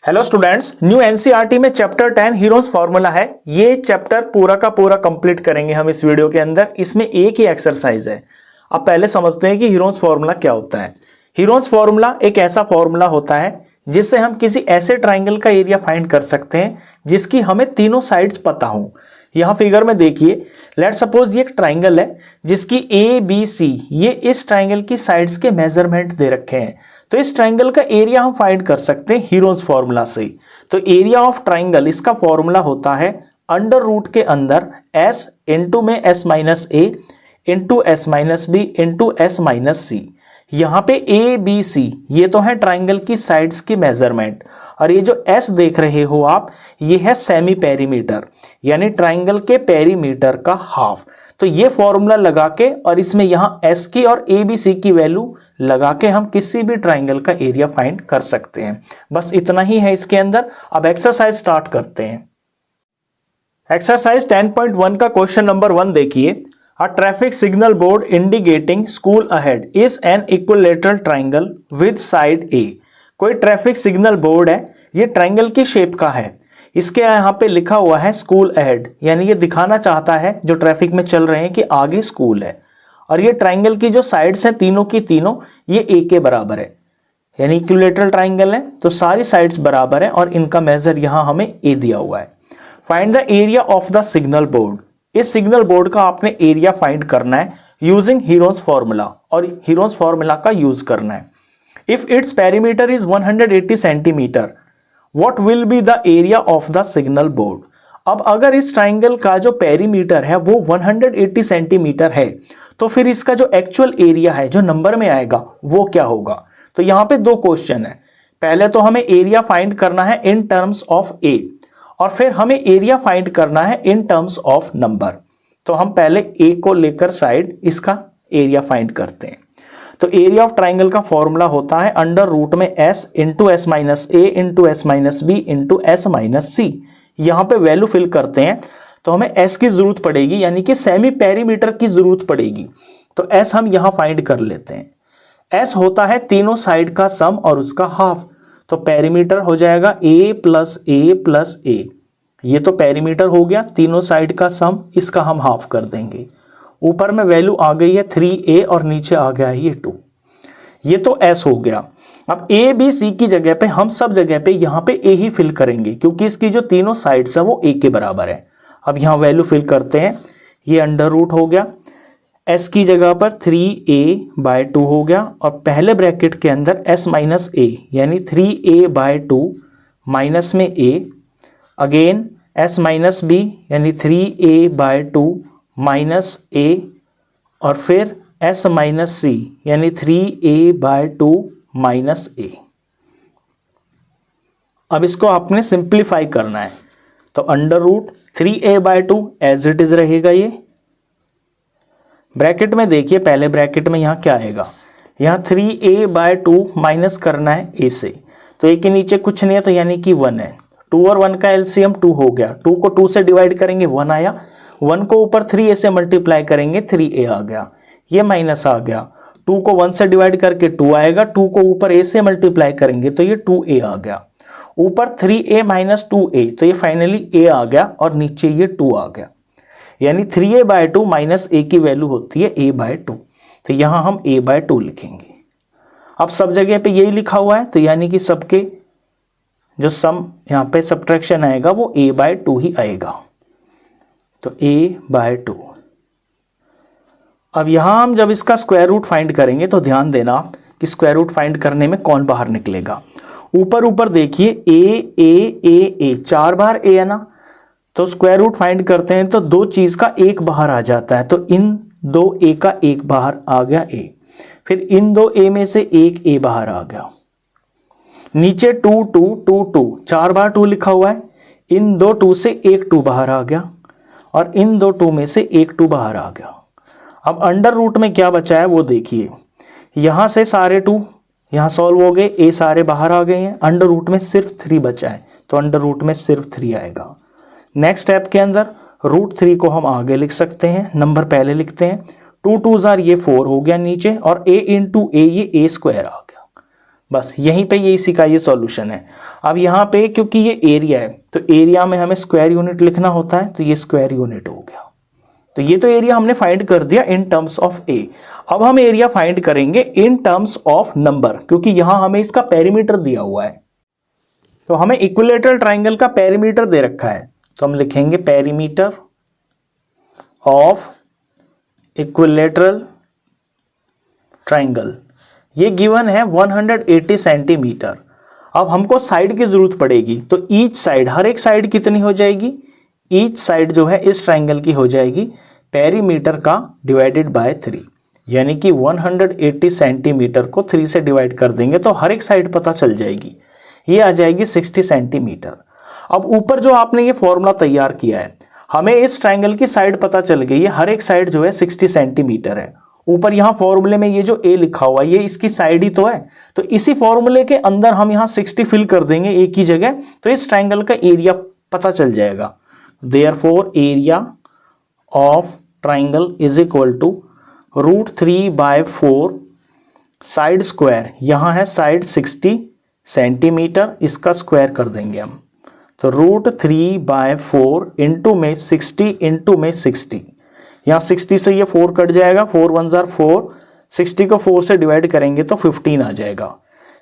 Hello students, new NCERT में chapter 10 heroes formula है। ये चैप्टर पूरा का पूरा कंप्लीट करेंगे हम इस वीडियो के अंदर। इसमें एक ही एक्सरसाइज है। अब पहले समझते हैं कि हीरोज फार्मूला क्या होता है। हीरोज फार्मूला एक ऐसा फार्मूला होता है जिससे हम किसी ऐसे ट्राइंगल का एरिया फाइंड कर सकते हैं जिसकी हमें तीनों साइड्स पता हो। यहाँ फिगर में देखिए, लेट सपोज ये एक ट्राइंगल है जिसकी ए बी सी ये इस ट्राइंगल की साइड्स के मेजरमेंट दे रखे हैं। तो इस ट्राइंगल का एरिया हम फाइंड कर सकते हैं हीरोज फार्मूला से। तो एरिया ऑफ ट्राइंगल इसका फॉर्मूला होता है अंडर रूट के अंदर एस इंटू में S minus A into S minus B into S minus C. यहाँ पे ए बी सी ये तो है ट्राइंगल की साइड्स की मेजरमेंट, और ये जो एस देख रहे हो आप ये है सेमी पेरीमीटर, यानी ट्राइंगल के पेरीमीटर का हाफ। तो ये फॉर्मूला लगा के और इसमें यहाँ एस की और ए बी सी की वैल्यू लगा के हम किसी भी ट्राइंगल का एरिया फाइंड कर सकते हैं। बस इतना ही है इसके अंदर। अब एक्सरसाइज स्टार्ट करते हैं। एक्सरसाइज 10.1 का क्वेश्चन नंबर 1 देखिए। A traffic signal board indicating school ahead is an equilateral triangle with side A। कोई ट्रैफिक सिग्नल बोर्ड है, ये ट्राइंगल की शेप का है। इसके यहाँ पे लिखा हुआ है स्कूल अहेड, यानी ये दिखाना चाहता है जो ट्रैफिक में चल रहे हैं कि आगे स्कूल है। और ये ट्राइंगल की जो साइड्स हैं तीनों की तीनों ये ए के बराबर है, यानी इक्विलेटरल ट्राइंगल है तो सारी साइड्स बराबर है और इनका मेजर यहाँ हमें ए दिया हुआ है। Find the area of the signal board. इस सिग्नल बोर्ड का आपने एरिया फाइंड करना है यूजिंग हीरोज फार्मूला, और हीरोज फार्मूला का यूज करना है। If it's perimeter is 180 centimetre, what will be the area of the signal board. अब अगर इस ट्राइंगल का जो पेरीमीटर है वो 180 सेंटीमीटर है तो फिर इसका जो एक्चुअल एरिया है जो नंबर में आएगा वो क्या होगा। तो यहाँ पे दो क्वेश्चन है। पहले तो हमें एरिया फाइंड करना है इन टर्म्स ऑफ ए, और फिर हमें एरिया फाइंड करना है इन टर्म्स ऑफ नंबर। तो हम पहले ए को लेकर साइड इसका एरिया फाइंड करते हैं। तो एरिया ऑफ ट्राइंगल का फॉर्मूला होता है अंडर रूट में S into S minus A into S minus B into S minus C. यहाँ पे वैल्यू फिल करते हैं तो हमें एस की जरूरत पड़ेगी, यानी कि सेमी पेरीमीटर की जरूरत पड़ेगी। तो एस हम यहाँ फाइंड कर लेते हैं। एस होता है तीनों साइड का सम और उसका हाफ। तो पेरीमीटर हो जाएगा ए प्लस ए प्लस ए। ये तो पेरीमीटर हो गया, तीनों साइड का सम, इसका हम हाफ कर देंगे। ऊपर में वैल्यू आ गई है 3a और नीचे आ गया है ये 2। ये तो s हो गया। अब a b c की जगह पे हम सब जगह पे यहाँ पे a ही फिल करेंगे क्योंकि इसकी जो तीनों साइड्स है वो a के बराबर है। अब यहाँ वैल्यू फिल करते हैं। ये अंडर रूट हो गया, s की जगह पर 3a/2 हो गया, और पहले ब्रैकेट के अंदर s माइनस a यानी 3a/2 माइनस में a, again s minus B यानी 3a/2 माइनस a, और फिर s माइनस सी यानी 3a/2 माइनस a। अब इसको आपने सिंप्लीफाई करना है। तो under root 3a/2 as it is रहेगा। ये ब्रैकेट में देखिए, पहले ब्रैकेट में यहाँ क्या आएगा, यहाँ 3a/2 माइनस करना है a से। तो a के नीचे कुछ नहीं है तो यानी कि 1 है। 2 और 1 का एलसीएम 2 हो गया। 2 को 2 से डिवाइड करेंगे 1 आया। 1 को ऊपर 3a से मल्टीप्लाई करेंगे 3a आ गया। ये माइनस आ गया। 2 को 1 से डिवाइड करके 2 आएगा। 2 को ऊपर a से मल्टीप्लाई करेंगे तो ये 2a आ गया। ऊपर 3a माइनस 2a तो ये फाइनली a आ गया, और नीचे ये 2 आ गया। यानी 3a/2 माइनस a की वैल्यू होती है a/2। तो यहाँ हम a/2 लिखेंगे। अब सब जगह पे यही लिखा हुआ है तो यानी कि सबके जो सम यहाँ पे सब्ट्रैक्शन आएगा वो a/2 ही आएगा। तो a/2। अब यहाँ हम जब इसका स्क्वायर रूट फाइंड करेंगे तो ध्यान देना कि स्क्वायर रूट फाइंड करने में कौन बाहर निकलेगा। ऊपर देखिए a 4 बार a है ना, तो स्क्वायर रूट फाइंड करते हैं तो दो चीज का एक बाहर आ जाता है। तो इन दो a का एक बाहर आ गया a, फिर इन दो a में से एक a बाहर आ गया। नीचे 2 2 2 2 4 बार 2 लिखा हुआ है। इन दो 2 से एक 2 बाहर आ गया, और इन दो 2 में से एक 2 बाहर आ गया। अब अंडर रूट में क्या बचा है वो देखिए। यहाँ से सारे 2 यहाँ सॉल्व हो गए, a सारे बाहर आ गए हैं। अंडर रूट में सिर्फ 3 बचा है तो अंडर रूट में सिर्फ 3 आएगा। नेक्स्ट स्टेप के अंदर √3 को हम आगे लिख सकते हैं, नंबर पहले लिखते हैं। 2 2s ये 4 हो गया नीचे, और a इंटू ए ये a² आ गया। बस यहीं पे ये इसी का ये सॉल्यूशन है। अब यहाँ पे क्योंकि ये एरिया है तो एरिया में हमें स्क्वायर यूनिट लिखना होता है, तो ये स्क्वायर यूनिट हो गया। तो ये तो एरिया हमने फाइंड कर दिया इन टर्म्स ऑफ ए। अब हम एरिया फाइंड करेंगे इन टर्म्स ऑफ नंबर, क्योंकि यहां हमें इसका पेरीमीटर दिया हुआ है। तो हमें इक्विलैटरल ट्राइंगल का पेरीमीटर दे रखा है, तो हम लिखेंगे पेरीमीटर ऑफ इक्विलैटरल ट्राइंगल। ये गिवन है 180 सेंटीमीटर। अब हमको साइड की जरूरत पड़ेगी, तो ईच साइड, हर एक साइड कितनी हो जाएगी, ईच साइड जो है इस ट्राइंगल की हो जाएगी पेरीमीटर का डिवाइडेड बाय 3, यानी कि 180 सेंटीमीटर को 3 से डिवाइड कर देंगे तो हर एक साइड पता चल जाएगी, ये आ जाएगी 60 सेंटीमीटर। अब ऊपर जो आपने ये फॉर्मूला तैयार किया है, हमें इस ट्राइंगल की साइड पता चल गई है, हर एक साइड जो है 60 सेंटीमीटर है। ऊपर यहाँ फॉर्मूले में ये जो ए लिखा हुआ है ये इसकी साइड ही तो है, तो इसी फॉर्मूले के अंदर हम यहाँ 60 फिल कर देंगे एक ही जगह, तो इस ट्राइंगल का एरिया पता चल जाएगा। Therefore, area of triangle is equal to √3/4 side square, यहाँ है साइड 60 सेंटीमीटर, इसका स्क्वायर कर देंगे हम, तो √3/4 इंटू में 60 इंटू में 60, यहाँ 60 से ये 4 कट जाएगा, 4 1 जार 4, 60 को 4 से डिवाइड करेंगे तो 15 आ जाएगा,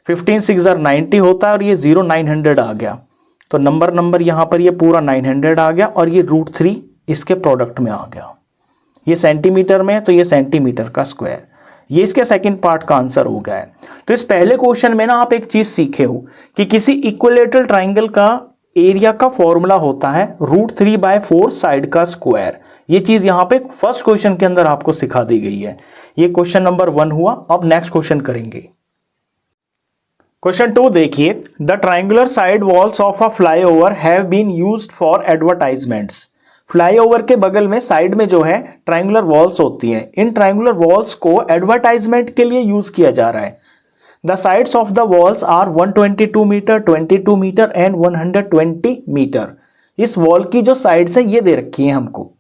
15 6 जार 90 होता है और ये 0 900 आ गया, तो नंबर यहाँ पर ये पूरा 900 आ गया और ये √3 इसके प्रोडक्ट में आ गया। ये सेंटीमीटर में है तो ये सेंटीमीटर का स्क्वायर, ये इसके सेकंड पार्ट का आंसर हो गया है। तो इस पहले क्वेश्चन में ना आप एक चीज सीखे हो कि किसी इक्विलैटरल ट्राइंगल का एरिया का फॉर्मूला होता है √3/4 साइड का स्क्वायर। ये चीज यहाँ पे फर्स्ट क्वेश्चन के अंदर आपको सिखा दी गई है। ये क्वेश्चन नंबर 1 हुआ। अब नेक्स्ट क्वेश्चन करेंगे। क्वेश्चन 2 देखिए, the triangular side walls of a flyover have been used for advertisements. Flyover के बगल में साइड में जो है ट्राइंगुलर वॉल्स होती हैं, इन ट्राइंगुलर वॉल्स को एडवर्टाइजमेंट के लिए यूज किया जा रहा है। The sides of the walls are 122 metre, 22 metre and 120 metre. इस वॉल की जो साइड्स है ये दे रखी है हमको।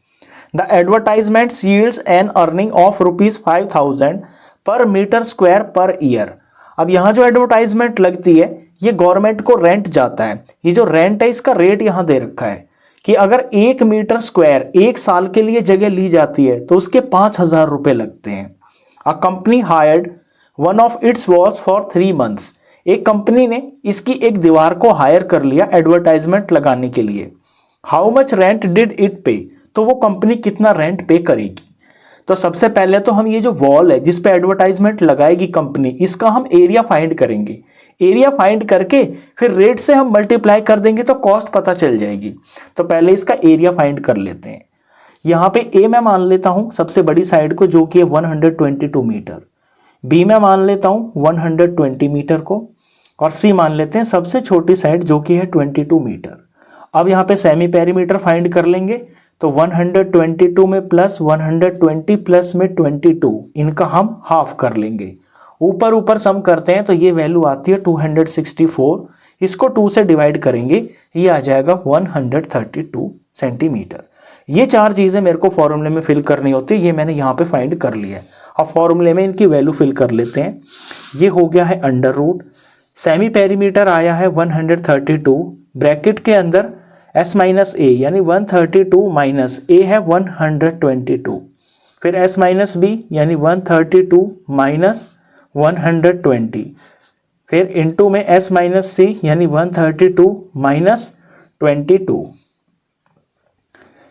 The advertisement yields an earning of ₹5,000 per metre square per year. अब यहाँ जो एडवर्टाइजमेंट लगती है ये गवर्नमेंट को रेंट जाता है। ये जो रेंट है इसका रेट यहाँ दे रखा है कि अगर 1 मीटर स्क्वायर 1 साल के लिए जगह ली जाती है तो उसके 5,000 रुपए लगते हैं। A company hired one of it's walls for 3 months। एक कंपनी ने इसकी एक दीवार को हायर कर लिया एडवर्टाइजमेंट लगाने के लिए। How much rent did it पे, तो वो कंपनी कितना रेंट पे करेगी। तो सबसे पहले तो हम ये जो वॉल है जिस पे एडवर्टाइजमेंट लगाएगी कंपनी, इसका हम एरिया फाइंड करेंगे। एरिया फाइंड करके फिर रेट से हम मल्टीप्लाई कर देंगे तो कॉस्ट पता चल जाएगी। तो पहले इसका एरिया फाइंड कर लेते हैं। यहाँ पे ए मैं मान लेता हूँ सबसे बड़ी साइड को जो कि है 122 मीटर, बी में मान लेता हूँ 120 मीटर को, और सी मान लेते हैं सबसे छोटी साइड जो कि है 22 मीटर। अब यहाँ पे सेमी पेरीमीटर फाइंड कर लेंगे, तो 122 में प्लस 120 प्लस में 22, इनका हम हाफ कर लेंगे। ऊपर ऊपर सम करते हैं तो ये वैल्यू आती है 264, इसको 2 से डिवाइड करेंगे, ये आ जाएगा 132 सेंटीमीटर। ये 4 चीज़ें मेरे को फॉर्मूले में फिल करनी होती है, ये मैंने यहाँ पे फाइंड कर लिया है। अब फॉर्मूले में इनकी वैल्यू फिल कर लेते हैं। ये हो गया है अंडर रूट, सेमी पेरीमीटर आया है 132, ब्रैकेट के अंदर s माइनस ए यानी 132 माइनस ए है 122, फिर s माइनस बी यानी 132 माइनस 120, फिर इनटू में s माइनस सी यानी 132 माइनस 22।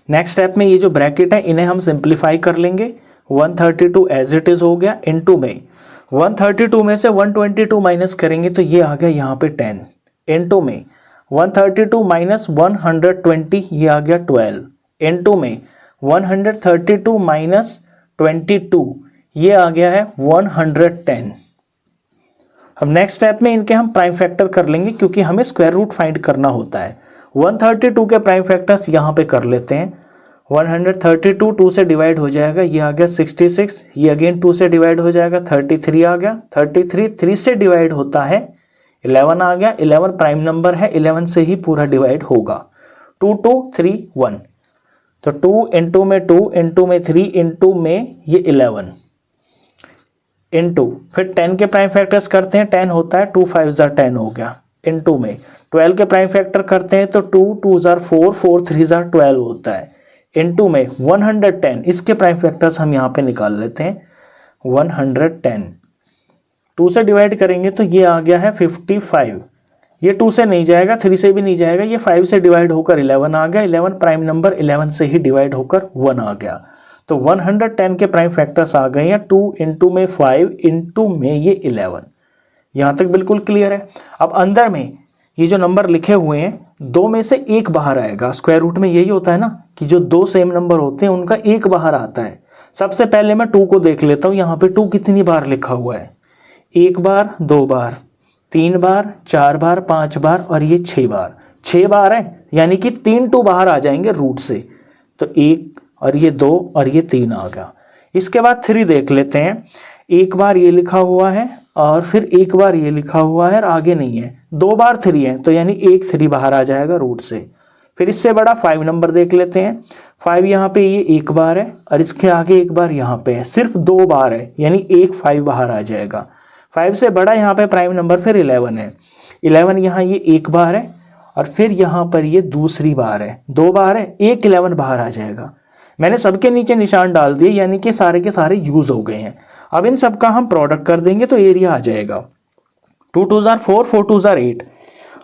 नेक्स्ट स्टेप में ये जो ब्रैकेट है इन्हें हम सिंप्लीफाई कर लेंगे। 132 एज इट इज हो गया, इनटू में 132 में से 122 माइनस करेंगे तो ये आ गया यहाँ पे 10, इनटू में 132 माइनस 120 ये आ गया 12, इनटू में 132 माइनस 22 ये आ गया है 110। अब नेक्स्ट स्टेप में इनके हम प्राइम फैक्टर कर लेंगे क्योंकि हमें स्क्वायर रूट फाइंड करना होता है। 132 के प्राइम फैक्टर्स यहाँ पे कर लेते हैं। 132 2 से डिवाइड हो जाएगा, ये आ गया 66, ये अगेन 2 से डिवाइड हो जाएगा 33 आ गया, 33 3 से डिवाइड होता है 11 आ गया, 11 प्राइम नंबर है, 11 से ही पूरा डिवाइड होगा। 2 2 3 1, तो 2 इंटू में 2 इंटू में 3 इंटू में ये 11, इनटू, फिर 10 के प्राइम फैक्टर्स करते हैं, 10 होता है 2 5 जार 10 हो गया, इनटू में 12 के प्राइम फैक्टर करते हैं तो 2 2 जार 4 4 3 जार 12 होता है, इनटू में 110, इसके प्राइम फैक्टर्स हम यहाँ पे निकाल लेते हैं 110, 2 से डिवाइड करेंगे तो ये आ गया है 55, ये 2 से नहीं जाएगा, 3 से भी नहीं जाएगा, ये 5 से डिवाइड होकर 11 आ गया, 11 प्राइम नंबर 11 से ही डिवाइड होकर 1 आ गया, तो 110 के प्राइम फैक्टर्स आ गए हैं 2 इंटू में 5 इंटू में ये 11। यहाँ तक बिल्कुल क्लियर है। अब अंदर में ये जो नंबर लिखे हुए हैं, दो में से एक बाहर आएगा, स्क्वायर रूट में यही होता है ना कि जो दो सेम नंबर होते हैं उनका एक बाहर आता है। सबसे पहले मैं 2 को देख लेता हूँ, यहाँ पे 2 कितनी बार लिखा हुआ है, 1 बार 2 बार 3 बार 4 बार 5 बार और ये 6 बार, 6 बार है, यानी कि 3 2 बाहर आ जाएंगे रूट से, तो 1 और ये 2 और ये 3 आ गया। इसके बाद 3 देख लेते हैं, 1 बार ये लिखा हुआ है और फिर 1 बार ये लिखा हुआ है और आगे नहीं है, 2 बार 3 है, तो यानी एक 3 बाहर आ जाएगा रूट से। फिर इससे बड़ा 5 नंबर देख लेते हैं, 5 यहाँ पे ये 1 बार है और इसके आगे 1 बार यहाँ पे है, सिर्फ 2 बार है, यानी एक 5 बाहर आ जाएगा। 5 से बड़ा यहाँ पे प्राइम नंबर फिर 11 है, 11 यहाँ ये 1 बार है और फिर यहाँ पर ये दूसरी बार है, 2 बार है, एक 11 बाहर आ जाएगा। मैंने सबके नीचे निशान डाल दिए, यानी कि सारे के सारे यूज हो गए हैं। अब इन सब का हम प्रोडक्ट कर देंगे तो एरिया आ जाएगा 2 2 जार 4 4 2 जार 8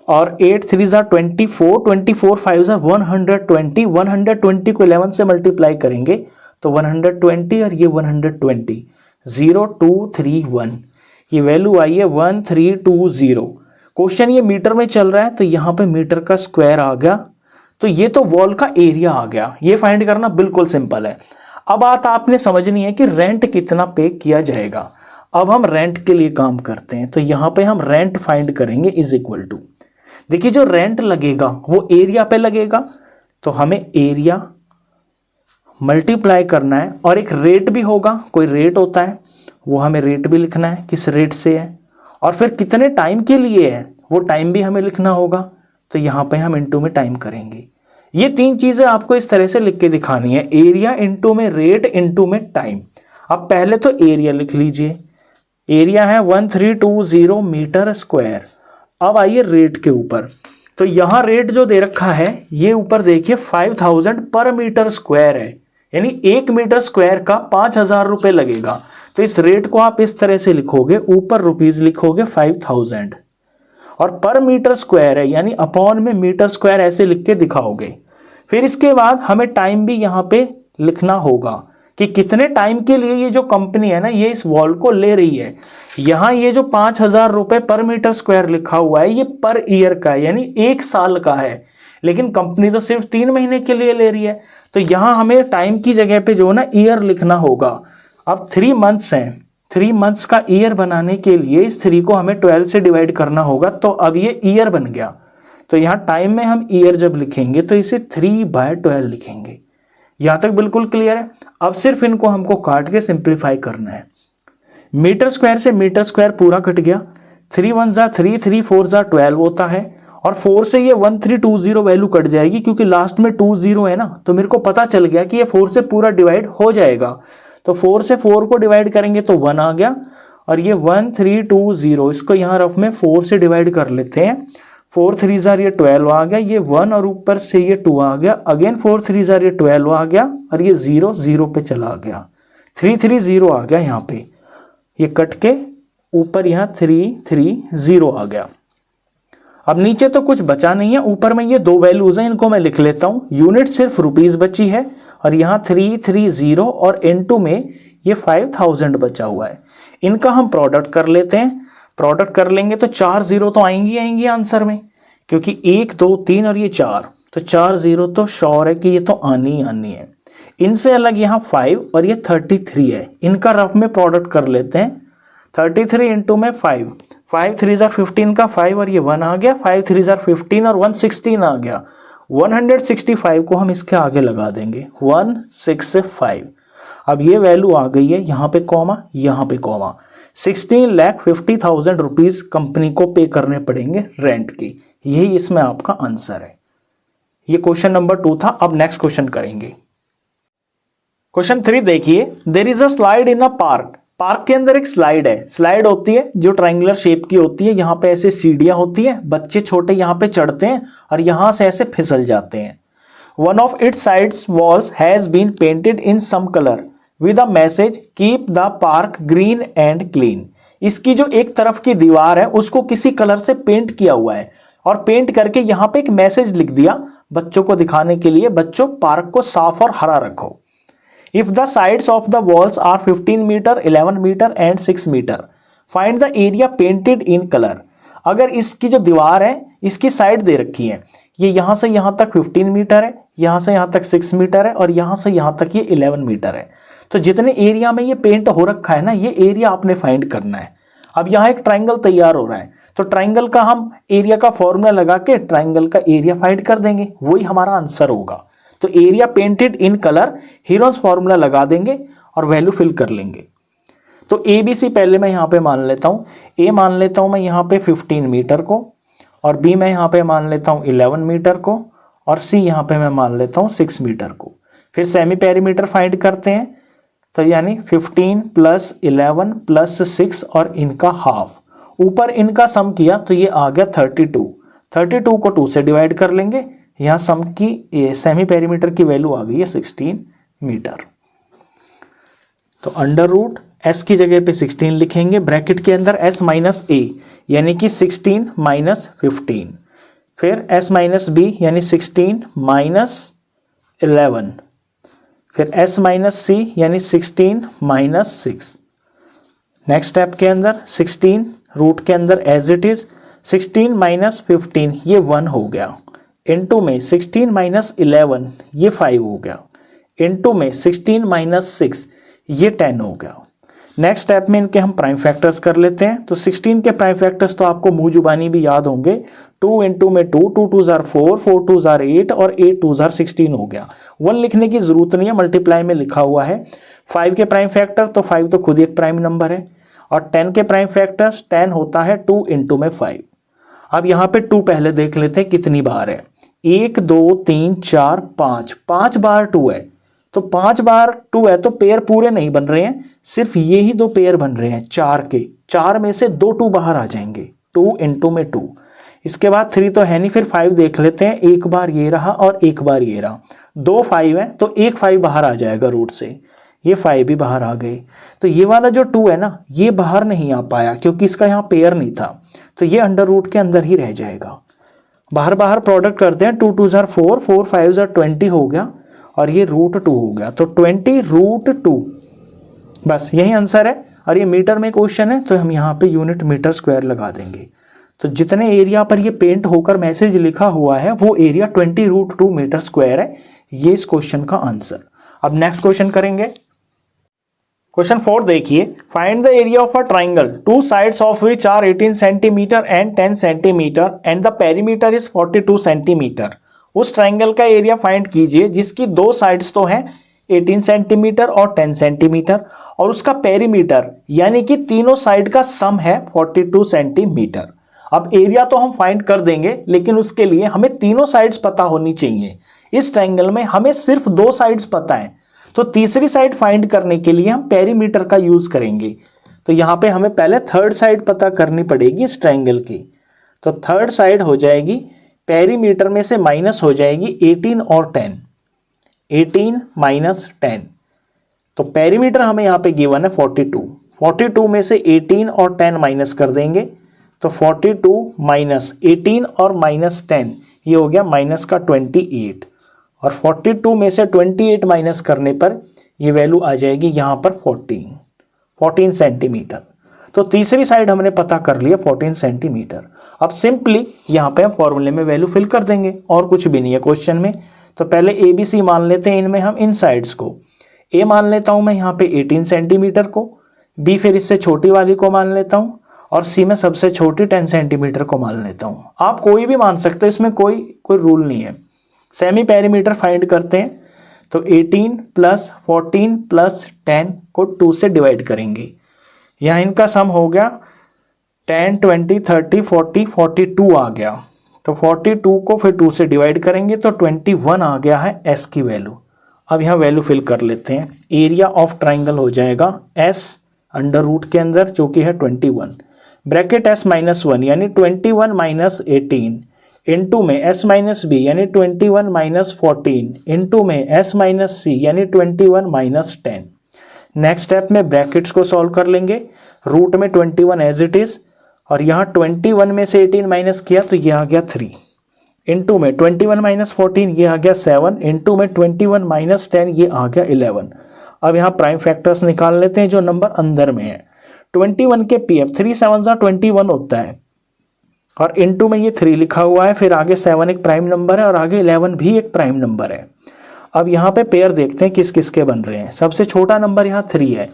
और 8 3 जार 24 24 5 जार 120, 120 को 11 से मल्टीप्लाई करेंगे तो 120 और ये 120, 0 2 3 1, ये वैल्यू आई है 1320। क्वेश्चन ये मीटर में चल रहा है तो यहाँ पे मीटर का स्क्वायर आ गया, तो ये तो वॉल का एरिया आ गया। ये फाइंड करना बिल्कुल सिंपल है। अब बात आपने समझनी है कि रेंट कितना पे किया जाएगा। अब हम रेंट के लिए काम करते हैं, तो यहाँ पे हम रेंट फाइंड करेंगे इज इक्वल टू, देखिए जो रेंट लगेगा वो एरिया पे लगेगा, तो हमें एरिया मल्टीप्लाई करना है और एक रेट भी होगा, कोई रेट होता है वो हमें रेट भी लिखना है, किस रेट से है और फिर कितने टाइम के लिए है वो टाइम भी हमें लिखना होगा, तो यहाँ पे हम इनटू में टाइम करेंगे। ये 3 चीजें आपको इस तरह से लिख के दिखानी है, एरिया इनटू में रेट इनटू में टाइम। अब पहले तो एरिया लिख लीजिए, एरिया है 1320 मीटर स्क्वायर। अब आइए रेट के ऊपर, तो यहाँ रेट जो दे रखा है ये ऊपर देखिए 5000 पर मीटर स्क्वायर है, यानी 1 मीटर स्क्वायर का 5000 रुपये लगेगा। तो इस रेट को आप इस तरह से लिखोगे, ऊपर रुपीज लिखोगे 5000 और पर मीटर स्क्वायर है, यानी अपॉन में मीटर स्क्वायर ऐसे लिख के दिखाओगे। फिर इसके बाद हमें टाइम भी यहाँ पे लिखना होगा कि कितने टाइम के लिए ये जो कंपनी है ना ये इस वॉल को ले रही है। यहाँ ये जो 5000 रुपये पर मीटर स्क्वायर लिखा हुआ है ये पर ईयर का है, यानी 1 साल का है, लेकिन कंपनी तो सिर्फ 3 महीने के लिए ले रही है, तो यहाँ हमें टाइम की जगह पे जो है ना ईयर लिखना होगा। अब 3 मंथ्स हैं, 3 मंथ्स का ईयर बनाने के लिए इस 3 को हमें 12 से डिवाइड करना होगा, तो अब ये ईयर बन गया। तो यहाँ टाइम में हम ईयर जब लिखेंगे तो इसे 3/12 लिखेंगे। यहाँ तक बिल्कुल क्लियर है। अब सिर्फ इनको हमको काट के सिंप्लीफाई करना है। मीटर स्क्वायर से मीटर स्क्वायर पूरा कट गया, 3 1 जार 3 3 4 जार 12 होता है और 4 से ये 1320 वैल्यू कट जाएगी, क्योंकि लास्ट में 20 है ना, तो मेरे को पता चल गया कि ये 4 से पूरा डिवाइड हो जाएगा। तो 4 से 4 को डिवाइड करेंगे तो 1 आ गया और ये 1320, इसको यहाँ रफ में 4 से डिवाइड कर लेते हैं, 4 3 जार ये 12 आ गया, ये 1 और ऊपर से ये 2 आ गया, अगेन 4 3 जार ये 12 आ गया और ये 0 0 पे चला गया, 3 3 0 आ गया। यहाँ पे ये कट के ऊपर यहाँ 3 3 0 आ गया। अब नीचे तो कुछ बचा नहीं है, ऊपर में ये 2 वैल्यूज हैं, इनको मैं लिख लेता हूँ। यूनिट सिर्फ रुपीज बची है और यहाँ 330 और इनटू में ये 5000 बचा हुआ है। इनका हम प्रोडक्ट कर लेते हैं। प्रोडक्ट कर लेंगे तो 4 0 तो आएंगी आंसर में, क्योंकि 1 2 3 और ये 4, तो 4 0 तो श्योर है कि ये तो आनी है। इनसे अलग यहाँ 5 और ये 33 है, इनका रफ में प्रोडक्ट कर लेते हैं। 33 इंटू में 5, 5 3 जार 15 का 5 और ये 1 आ गया, 5 3 जार 15 और 116 आ गया। 165 को हम इसके आगे लगा देंगे, 165। अब ये वैल्यू आ गई है, यहाँ पे कॉमा, यहाँ पे कॉमा। 16,50,000 रुपीज कंपनी को पे करने पड़ेंगे रेंट की। यही इसमें आपका आंसर है। ये क्वेश्चन नंबर 2 था। अब नेक्स्ट क्वेश्चन करेंगे। क्वेश्चन 3 देखिए, there is a slide in a park park के अंदर एक स्लाइड है, स्लाइड होती है जो ट्रायंगुलर शेप की होती है, यहाँ पे ऐसे सीढ़ियां होती है, बच्चे छोटे यहाँ पे चढ़ते हैं और यहाँ से ऐसे फिसल जाते हैं। One of its sides walls has been painted in some colour with a message keep the park green and clean. इसकी जो एक तरफ की दीवार है उसको किसी कलर से पेंट किया हुआ है और पेंट करके यहाँ पे एक मैसेज लिख दिया बच्चों को दिखाने के लिए, बच्चों पार्क को साफ और हरा रखो। If the sides of the walls are 15 meter, 11 meter and 6 meter, find the area painted in color। अगर इसकी जो दीवार है इसकी साइड दे रखी है, ये यहाँ से यहाँ तक 15 मीटर है, यहाँ से यहाँ तक 6 मीटर है और यहाँ से यहाँ तक ये 11 मीटर है। तो जितने एरिया में ये पेंट हो रखा है ना, ये एरिया आपने फाइंड करना है। अब यहाँ एक ट्राइंगल तैयार हो रहा है, तो ट्राइंगल का हम एरिया का फॉर्मूला लगा के ट्राइंगल का एरिया फाइंड कर देंगे, वही हमारा आंसर होगा। तो area painted in colour heroes formula लगा देंगे और वैल्यू फिल कर लेंगे। तो ए बी सी पहले मैं यहाँ पे मान लेता हूँ, ए मान लेता हूँ मैं यहाँ पे 15 मीटर को, और बी मैं यहाँ पे मान लेता हूँ 11 मीटर को, और सी यहाँ पे मैं मान लेता हूँ 6 मीटर को। फिर सेमी पेरीमीटर फाइंड करते हैं, तो यानी 15 प्लस 11 प्लस 6 और इनका हाफ, ऊपर इनका सम किया तो ये आ गया 32। 32 को 2 से डिवाइड कर लेंगे, यहाँ सम की सेमी पेरीमीटर की वैल्यू आ गई है 16 मीटर। तो अंडर रूट एस की जगह पे 16 लिखेंगे, ब्रैकेट के अंदर एस माइनस ए यानी कि 16 माइनस 15, फिर एस माइनस बी यानी 16 माइनस 11, फिर एस माइनस सी यानी 16 माइनस 6। नेक्स्ट स्टेप के अंदर 16 रूट के अंदर एज इट इज 16 माइनस 15 ये 1 हो गया, इनटू में 16 माइनस 11 ये 5 हो गया, इनटू में 16 माइनस 6 ये 10 हो गया। नेक्स्ट स्टेप में इनके हम प्राइम फैक्टर्स कर लेते हैं। तो 16 के प्राइम फैक्टर्स तो आपको मुंह जुबानी भी याद होंगे, 2 इंटू में 2, 2 2 जार 4, 4 2 जार 8 और 8 2 जार 16 हो गया। 1 लिखने की जरूरत नहीं है, मल्टीप्लाई में लिखा हुआ है। 5 के प्राइम फैक्टर, तो 5 तो खुद ही एक प्राइम नंबर है, और 10 के प्राइम फैक्टर्स 10 होता है 2 इंटू में 5। अब यहाँ पे 2 पहले देख लेते हैं कितनी बार है, 1 2 3 4 5, 5 बार 2 है। तो 5 बार 2 है तो पेयर पूरे नहीं बन रहे हैं, सिर्फ ये ही 2 पेयर बन रहे हैं 4 के, 4 में से 2 2 बाहर आ जाएंगे, 2 इंटू में 2। इसके बाद 3 तो है नहीं, फिर 5 देख लेते हैं, एक बार ये रहा और एक बार ये रहा, 2 5 है तो एक 5 बाहर आ जाएगा रूट से, ये 5 भी बाहर आ गए। तो ये वाला जो 2 है ना, ये बाहर नहीं आ पाया क्योंकि इसका यहाँ पेयर नहीं था, तो ये अंडर रूट के अंदर ही रह जाएगा। बाहर बाहर प्रोडक्ट करते हैं, 2 2 जार 4, 4 5 जार 20 हो गया, और ये रूट 2 हो गया, तो 20 रूट 2, बस यही आंसर है। और ये मीटर में क्वेश्चन है तो हम यहाँ पे यूनिट मीटर स्क्वायर लगा देंगे। तो जितने एरिया पर ये पेंट होकर मैसेज लिखा हुआ है वो एरिया 20 रूट 2 मीटर स्क्वायर है, ये इस क्वेश्चन का आंसर। अब नेक्स्ट क्वेश्चन करेंगे। क्वेश्चन 4 देखिए, find the area of a triangle, 2 sides of which are 18 centimetre and 10 centimetre and the perimeter is 42 centimetre. उस ट्राइंगल का एरिया फाइंड कीजिए जिसकी 2 साइड्स तो हैं 18 सेंटीमीटर और 10 सेंटीमीटर, और उसका पेरीमीटर यानी कि तीनों साइड का सम है 42 सेंटीमीटर। अब एरिया तो हम फाइंड कर देंगे, लेकिन उसके लिए हमें तीनों साइड्स पता होनी चाहिए। इस ट्राइंगल में हमें सिर्फ 2 साइड्स पता है, तो तीसरी साइड फाइंड करने के लिए हम पेरीमीटर का यूज करेंगे। तो यहाँ पे हमें पहले थर्ड साइड पता करनी पड़ेगी इस ट्राइंगल की। तो थर्ड साइड हो जाएगी, पेरीमीटर में से माइनस हो जाएगी 18 और 10, 18 माइनस 10। तो पेरीमीटर हमें यहाँ पे गिवन है 42, 42 में से 18 और 10 माइनस कर देंगे, तो 42 माइनस 18 और माइनस 10 ये हो गया माइनस का 28, और 42 में से 28 माइनस करने पर ये वैल्यू आ जाएगी यहाँ पर 14 सेंटीमीटर। तो तीसरी साइड हमने पता कर लिया 14 सेंटीमीटर। अब सिंपली यहाँ पे हम फॉर्मूले में वैल्यू फिल कर देंगे, और कुछ भी नहीं है क्वेश्चन में। तो पहले ए बी सी मान लेते हैं, इनमें हम इन साइड्स को, ए मान लेता हूँ मैं यहाँ पे 18 सेंटीमीटर को, बी फिर इससे छोटी वाली को मान लेता हूँ, और सी में सबसे छोटी 10 सेंटीमीटर को मान लेता हूँ। आप कोई भी मान सकते हो, इसमें कोई रूल नहीं है। सेमी पेरीमीटर फाइंड करते हैं, तो 18 प्लस 14 प्लस 10 को 2 से डिवाइड करेंगे। यहाँ इनका सम हो गया 10 20 30 40 42 आ गया, तो 42 को फिर 2 से डिवाइड करेंगे तो 21 आ गया है एस की वैल्यू। अब यहाँ वैल्यू फिल कर लेते हैं। एरिया ऑफ ट्राइंगल हो जाएगा एस अंडर रूट के अंदर जो कि है 21, ब्रैकेट s माइनस 1 यानी 21 माइनस 18 इंटू में s माइनस बी यानी 21 माइनस 14 इंटू में s माइनस सी यानी 21 माइनस 10। नेक्स्ट स्टेप में ब्रैकेट्स को सॉल्व कर लेंगे, रूट में 21 एज इट इज और यहाँ 21 में से 18 माइनस किया तो ये आ गया 3 इंटू में 21 माइनस 14 ये आ गया 7 इंटू में 21 माइनस 10 ये आ गया 11। अब यहाँ प्राइम फैक्टर्स निकाल लेते हैं जो नंबर अंदर में है। 21 के पीएफ 3 7 21 होता है और इंटू में ये 3 लिखा हुआ है, फिर आगे 7 एक प्राइम नंबर है और आगे 11 भी एक प्राइम नंबर है। अब यहाँ पे पेयर देखते हैं किस किस के बन रहे हैं। सबसे छोटा नंबर यहाँ 3 है,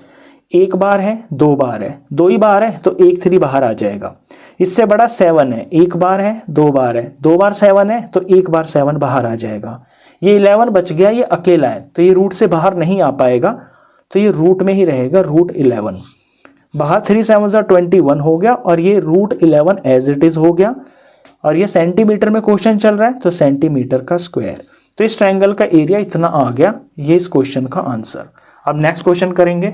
एक बार है, दो बार है, दो ही बार है तो एक 3 बाहर आ जाएगा। इससे बड़ा 7 है, एक बार है, दो बार है, दो बार 7 है तो एक बार 7 बाहर आ जाएगा। ये 11 बच गया, ये अकेला है तो ये रूट से बाहर नहीं आ पाएगा तो ये रूट में ही रहेगा, रूट 11। बाहर 3 7 21 हो गया और ये रूट 11 एज इट इज हो गया। और ये सेंटीमीटर में क्वेश्चन चल रहा है तो सेंटीमीटर का स्क्वायर। तो इस ट्रायंगल का एरिया इतना आ गया, ये इस क्वेश्चन का आंसर। अब नेक्स्ट क्वेश्चन करेंगे।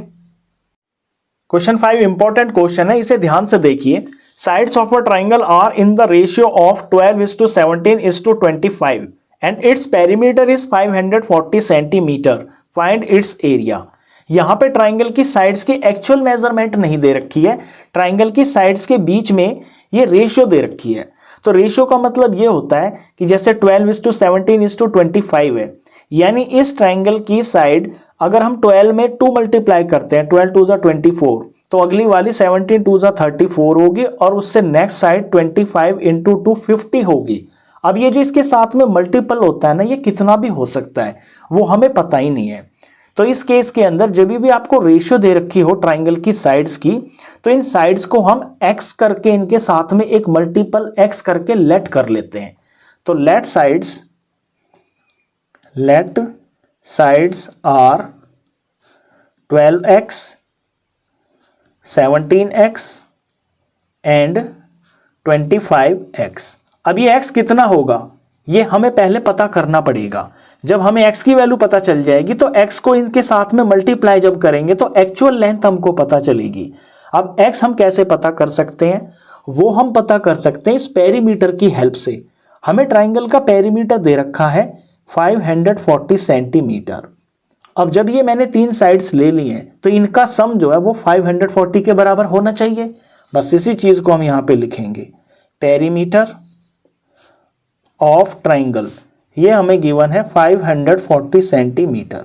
क्वेश्चन 5 इंपॉर्टेंट क्वेश्चन है, इसे ध्यान से देखिए। Sides of a triangle are in the ratio of 12:17:25 and its perimeter is 540 centimetre, find its area. यहाँ पे ट्राइंगल की साइड्स की एक्चुअल मेजरमेंट नहीं दे रखी है, ट्राइंगल की साइड्स के बीच में ये रेशियो दे रखी है। तो रेशियो का मतलब ये होता है कि जैसे 12:17:25 है, यानी इस ट्राइंगल की साइड अगर हम 12 में 2 मल्टीप्लाई करते हैं, 12 2 24, तो अगली वाली 17 2 34 होगी और उससे नेक्स्ट साइड 25 इंटू 2 50 होगी। अब ये जो इसके साथ में मल्टीपल होता है ना, ये कितना भी हो सकता है, वो हमें पता ही नहीं है। तो इस केस के अंदर जब भी आपको रेशियो दे रखी हो ट्राइंगल की साइड्स की, तो इन साइड्स को हम x करके इनके साथ में एक मल्टीपल x करके लेट कर लेते हैं। तो late sides are 12x 17x and 25x। अब ये x कितना होगा ये हमें पहले पता करना पड़ेगा। जब हमें x की वैल्यू पता चल जाएगी तो x को इनके साथ में मल्टीप्लाई जब करेंगे तो एक्चुअल लेंथ हमको पता चलेगी। अब x हम कैसे पता कर सकते हैं, वो हम पता कर सकते हैं इस पेरीमीटर की हेल्प से। हमें ट्राइंगल का पेरीमीटर दे रखा है 540 सेंटीमीटर। अब जब ये मैंने 3 साइड्स ले ली हैं तो इनका सम जो है वो 540 के बराबर होना चाहिए। बस इसी चीज को हम यहां पे लिखेंगे, पेरीमीटर ऑफ ट्राइंगल, ये हमें गिवन है 540 सेंटीमीटर।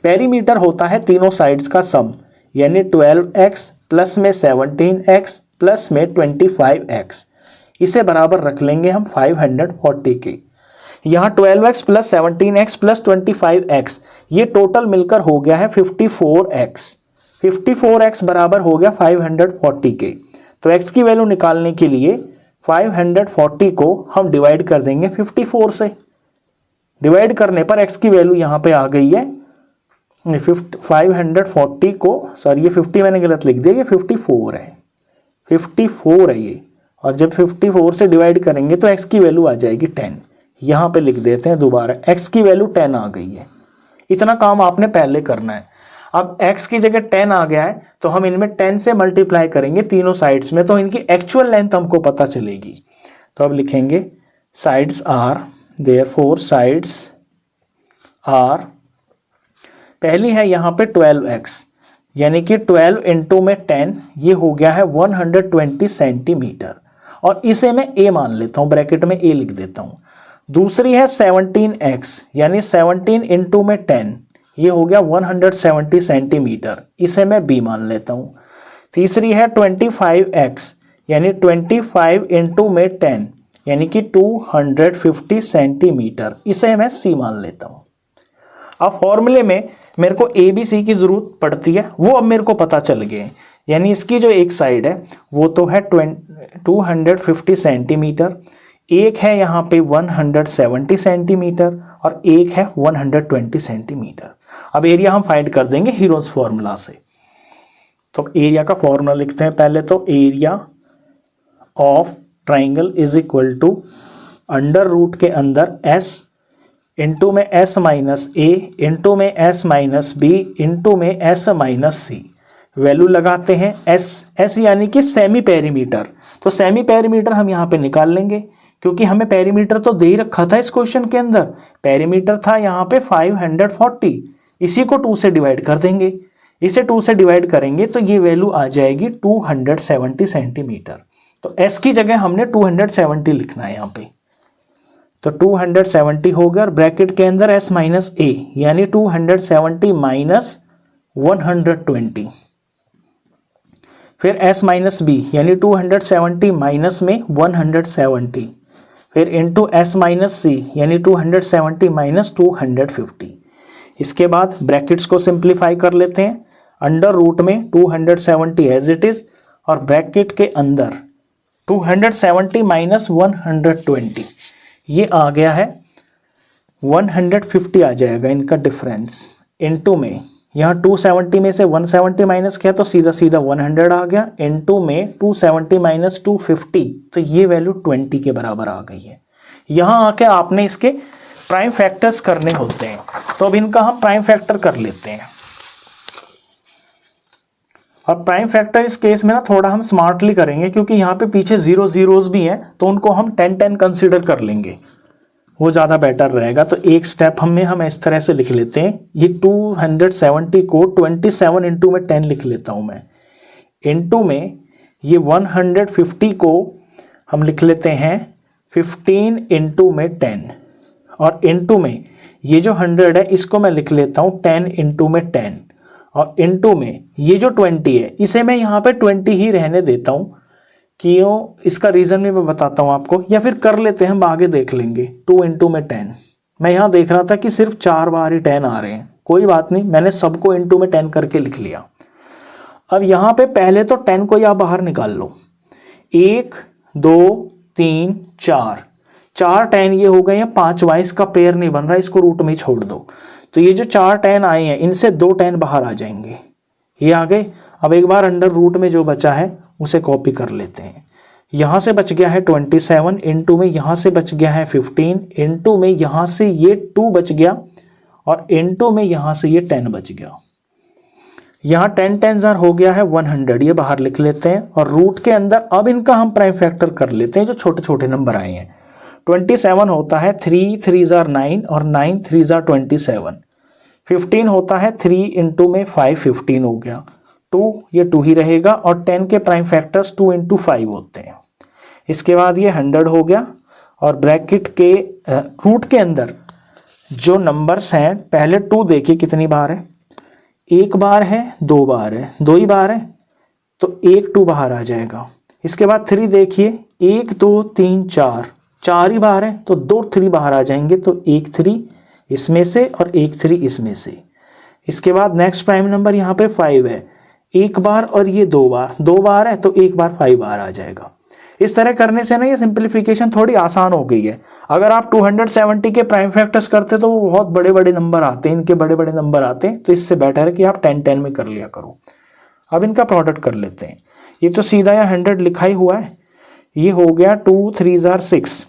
पेरीमीटर होता है तीनों साइड्स का सम, यानी 12x प्लस में 17x प्लस में 25x, इसे बराबर रख लेंगे हम 540 के। यहाँ 12x plus 17x plus 25x, ये टोटल मिलकर हो गया है 54x। 54x बराबर हो गया 540 के। तो x की वैल्यू निकालने के लिए 540 को हम डिवाइड कर देंगे 54 से। डिवाइड करने पर x की वैल्यू यहाँ पे आ गई है 540 को, सॉरी ये 50 मैंने गलत लिख दिया, ये 54 है, 54 है ये। और जब 54 से डिवाइड करेंगे तो x की वैल्यू आ जाएगी 10। यहाँ पे लिख देते हैं दोबारा, x की वैल्यू 10 आ गई है। इतना काम आपने पहले करना है। अब x की जगह 10 आ गया है तो हम इनमें 10 से मल्टीप्लाई करेंगे तीनों साइड्स में, तो इनकी एक्चुअल लेंथ हमको पता चलेगी। तो अब लिखेंगे sides are, therefore sides are, पहली है यहाँ पे 12x, यानी कि 12 इंटू में 10, ये हो गया है 120 सेंटीमीटर, और इसे मैं a मान लेता हूँ, ब्रैकेट में a लिख देता हूँ। दूसरी है 17x, यानी 17 इंटू में 10, ये हो गया 170 सेंटीमीटर, इसे मैं b मान लेता हूँ। तीसरी है 25x, यानी 25 इंटू में 10, यानी कि 250 सेंटीमीटर, इसे मैं c मान लेता हूँ। अब फॉर्मूले में मेरे को ए बी सी की जरूरत पड़ती है, वो अब मेरे को पता चल गए। यानी इसकी जो एक साइड है वो तो है 250 सेंटीमीटर, एक है यहाँ पे 170 सेंटीमीटर और एक है 120 सेंटीमीटर। अब एरिया हम फाइंड कर देंगे हीरोज फॉर्मूला से। तो एरिया का फॉर्मूला लिखते हैं पहले। तो area of triangle is equal to under root के अंदर s इंटू में s माइनस a इंटू में s माइनस b इंटू में s माइनस c। वैल्यू लगाते हैं एस यानी कि सेमी पेरीमीटर। तो सेमी पेरीमीटर हम यहाँ पे निकाल लेंगे क्योंकि हमें पेरीमीटर तो दे ही रखा था इस क्वेश्चन के अंदर। पेरीमीटर था यहाँ पे 540, इसी को 2 से डिवाइड कर देंगे। इसे 2 से डिवाइड करेंगे तो ये वैल्यू आ जाएगी 270 सेंटीमीटर। तो एस की जगह हमने 270 लिखना है यहाँ पे। तो 270 हो गया और ब्रैकेट के अंदर एस माइनस ए यानी 270 माइनस 120, फिर s माइनस बी यानी 270 माइनस में 170, फिर इंटू एस माइनस सी यानी 270 माइनस 250। इसके बाद ब्रैकेट्स को सिंप्लीफाई कर लेते हैं। अंडर रूट में 270 एज इट इज और ब्रैकेट के अंदर 270 माइनस 120, ये आ गया है 150 आ जाएगा इनका डिफरेंस। इनटू में यहाँ 270 में से 170 माइनस किया तो सीधा सीधा 100 आ गया। इनटू में 270 माइनस 250 तो ये वैल्यू 20 के बराबर आ गई है। यहाँ आके आपने इसके प्राइम फैक्टर्स करने होते हैं, तो अब इनका हम प्राइम फैक्टर कर लेते हैं। और प्राइम फैक्टर इस केस में ना थोड़ा हम स्मार्टली करेंगे क्योंकि यहाँ पे पीछे 0 जीरोस भी हैं, तो उनको हम 10 कंसिडर कर लेंगे, वो ज़्यादा बेटर रहेगा। तो एक स्टेप हम इस तरह से लिख लेते हैं। ये 270 को 27 इंटू में 10 लिख लेता हूँ मैं। इंटू में ये 150 को हम लिख लेते हैं 15 इंटू में 10, और इंटू में ये जो 100 है इसको मैं लिख लेता हूँ 10 इंटू में 10, और इंटू में ये जो 20 है इसे मैं यहाँ पे 20 ही रहने देता हूँ। क्यों, इसका रीज़न भी मैं बताता हूँ आपको, या फिर कर लेते हैं हम आगे देख लेंगे। 2 इंटू में 10, मैं यहाँ देख रहा था कि सिर्फ 4 बार ही 10 आ रहे हैं, कोई बात नहीं, मैंने सबको इंटू में 10 करके लिख लिया। अब यहाँ पे पहले तो 10 को या बाहर निकाल लो। 1 2 3 4, 4 10 ये हो गए हैं। 5 वाइस का पेयर नहीं बन रहा, इसको रूट में ही छोड़ दो। तो ये जो 4 10 आए हैं इनसे 2 10 बाहर आ जाएंगे, ये आ गए। अब एक बार अंडर रूट में जो बचा है उसे कॉपी कर लेते हैं। यहाँ से बच गया है 27, इंटू में यहाँ से बच गया है 15, इंटू में यहाँ से ये 2 बच गया, और इंटू में यहाँ से ये 10 बच गया। यहाँ 10 10 हो गया है 100, ये बाहर लिख लेते हैं। और रूट के अंदर अब इनका हम प्राइम फैक्टर कर लेते हैं जो छोटे छोटे नंबर आए हैं। 27 होता है 3 3 9 और 9 3 27। 15 होता है 3 इंटू में 5, 15 हो गया। 2 ये 2 ही रहेगा, और 10 के प्राइम फैक्टर्स 2 इंटू 5 होते हैं। इसके बाद ये 100 हो गया, और ब्रैकेट के रूट के अंदर जो नंबर्स हैं, पहले 2 देखिए कितनी बार है, 1 बार है, 2 बार है, 2 ही बार है, तो 1 2 बाहर आ जाएगा। इसके बाद 3 देखिए, 1 2 3 4, 4 ही बाहर है, तो 2 3 बाहर आ जाएंगे, तो 1 3 इसमें से और 1 3 इसमें से। इसके बाद नेक्स्ट प्राइम नंबर यहाँ पे 5 है, 1 बार और ये 2 बार, 2 बार है तो 1 बार 5 बार आ जाएगा। इस तरह करने से ना ये सिंप्लीफिकेशन थोड़ी आसान हो गई है। अगर आप 270 के प्राइम फैक्टर्स करते तो वो बहुत बड़े बड़े नंबर आते हैं, इनके बड़े बड़े नंबर आते हैं, तो इससे बेटर है कि आप 10 10 में कर लिया करो। अब इनका प्रोडक्ट कर लेते हैं। ये तो सीधा यहाँ 100 लिखा ही हुआ है, ये हो गया 2 3 6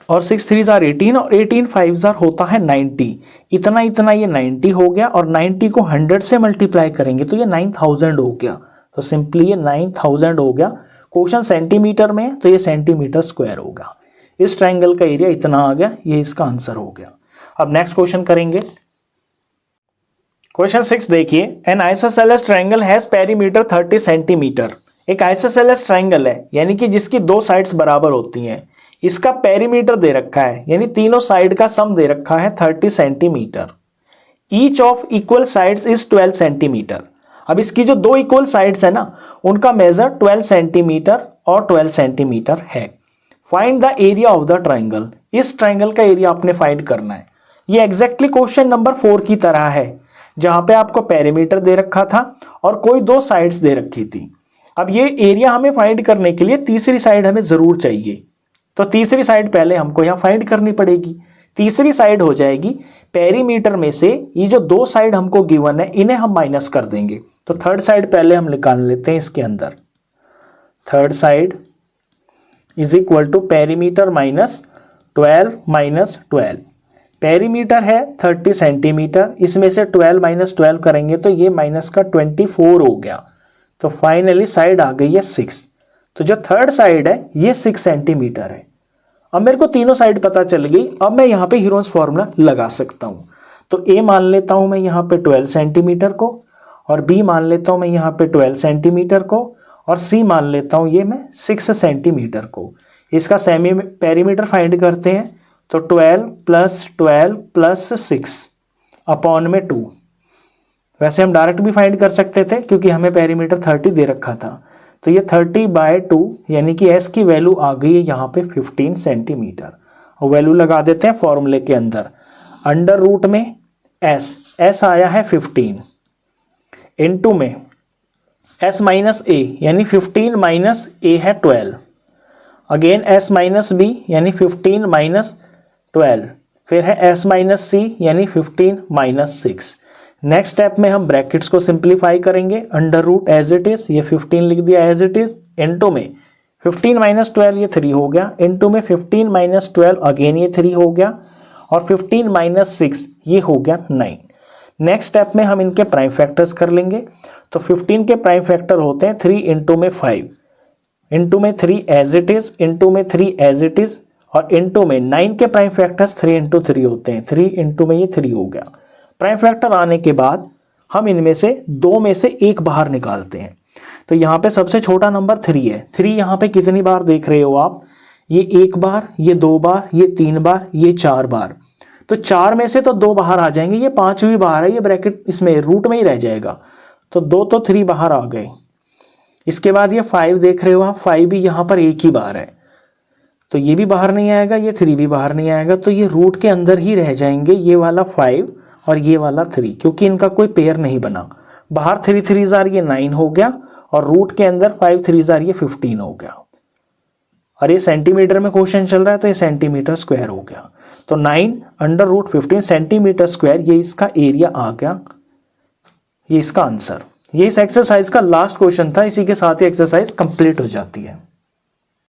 और 6 3 18 और 18 5 होता है 90। इतना इतना ये 90 हो गया, और 90 को 100 से मल्टीप्लाई करेंगे तो ये 9000 हो गया। तो सिंपली ये 9000 हो गया। क्वेश्चन सेंटीमीटर में है तो ये सेंटीमीटर स्क्वायर होगा। इस ट्राइंगल का एरिया इतना आ गया, ये इसका आंसर हो गया। अब नेक्स्ट क्वेश्चन करेंगे। क्वेश्चन 6 देखिए, N isosceles triangle has perimeter 30 centimetre. एक आइसोसेलेस ट्राइंगल है यानी कि जिसकी 2 साइड्स बराबर होती हैं। इसका पेरीमीटर दे रखा है यानी तीनों साइड का सम दे रखा है 30 centimetre. Each of equal sides is 12 centimetre. अब इसकी जो 2 इक्वल साइड्स है ना, उनका मेजर 12 सेंटीमीटर और 12 सेंटीमीटर है। Find the area of the triangle. इस ट्राइंगल का एरिया आपने फाइंड करना है। ये एग्जैक्टली क्वेश्चन नंबर 4 की तरह है, जहां पे आपको पेरीमीटर दे रखा था और कोई 2 साइड्स दे रखी थी। अब ये एरिया हमें फाइंड करने के लिए तीसरी साइड हमें जरूर चाहिए, तो तीसरी साइड पहले हमको यहाँ फाइंड करनी पड़ेगी। तीसरी साइड हो जाएगी पेरीमीटर में से ये जो 2 साइड हमको गिवन है इन्हें हम माइनस कर देंगे। तो थर्ड साइड पहले हम निकाल लेते हैं इसके अंदर। Third side is equal to perimeter minus 12 minus 12। Perimeter है 30 सेंटीमीटर, इसमें से 12 माइनस 12 करेंगे तो ये माइनस का 24 हो गया। तो फाइनली साइड आ गई है 6। तो जो थर्ड साइड है ये 6 सेंटीमीटर है। अब मेरे को तीनों साइड पता चल गई, अब मैं यहाँ पे हीरोन्स फॉर्मूला लगा सकता हूँ। तो ए मान लेता हूँ मैं यहाँ पे 12 सेंटीमीटर को, और बी मान लेता हूँ मैं यहाँ पे 12 सेंटीमीटर को, और सी मान लेता हूँ ये मैं 6 सेंटीमीटर को। इसका सेमी पेरीमीटर फाइंड करते हैं। तो 12 प्लस 6 अपॉन में 2। वैसे हम डायरेक्ट भी फाइंड कर सकते थे क्योंकि हमें पेरीमीटर 30 दे रखा था। तो ये 30/2 यानी कि s की वैल्यू आ गई है यहाँ पे 15 सेंटीमीटर। और वैल्यू लगा देते हैं फॉर्मूले के अंदर। अंडर रूट में s आया है 15, इनटू में s माइनस a यानी 15 माइनस a है 12, अगेन s माइनस b यानी 15 माइनस 12, फिर है s माइनस c यानी 15 माइनस 6। नेक्स्ट स्टेप में हम ब्रैकेट्स को सिंप्लीफाई करेंगे। Under root as it is, ये 15 लिख दिया एज इट इज, इनटू में 15 माइनस 12 ये 3 हो गया, इनटू में 15 माइनस 12 अगेन ये 3 हो गया, और 15 माइनस 6 ये हो गया 9। नेक्स्ट स्टेप में हम इनके प्राइम फैक्टर्स कर लेंगे। तो 15 के प्राइम फैक्टर होते हैं 3 इंटू में 5, इंटू में 3 एज इट इज, इंटू में 3 एज इट इज, और इंटू में 9 के प्राइम फैक्टर्स 3 इंटू 3 होते हैं। 3 इंटू में ये 3 हो गया। प्राइम फैक्टर आने के बाद हम इनमें से 2 में से 1 बाहर निकालते हैं। तो यहाँ पे सबसे छोटा नंबर 3 है। 3 यहाँ पे कितनी बार देख रहे हो आप? ये 1 बार, ये 2 बार, ये 3 बार, ये 4 बार। तो 4 में से तो 2 बाहर आ जाएंगे, ये 5वीं बाहर है, ये ब्रैकेट इसमें रूट में ही रह जाएगा। तो 2 तो 3 बाहर आ गए। इसके बाद ये 5 देख रहे हो आप, 5 भी यहाँ पर 1 ही बार है, तो ये भी बाहर नहीं आएगा, ये 3 भी बाहर नहीं आएगा। तो ये रूट के अंदर ही रह जाएंगे, ये वाला 5 और ये वाला 3, क्योंकि इनका कोई पेयर नहीं बना। बाहर 3 3 जार ये 9 हो गया, और रूट के अंदर 5 3 जार ये 15 हो गया। और ये सेंटीमीटर में क्वेश्चन चल रहा है तो ये सेंटीमीटर स्क्वायर हो गया। तो 9 अंडर रूट 15 सेंटीमीटर स्क्वायर ये इसका एरिया आ गया, ये इसका आंसर। ये इस एक्सरसाइज का लास्ट क्वेश्चन था। इसी के साथ ही एक्सरसाइज कंप्लीट हो जाती है।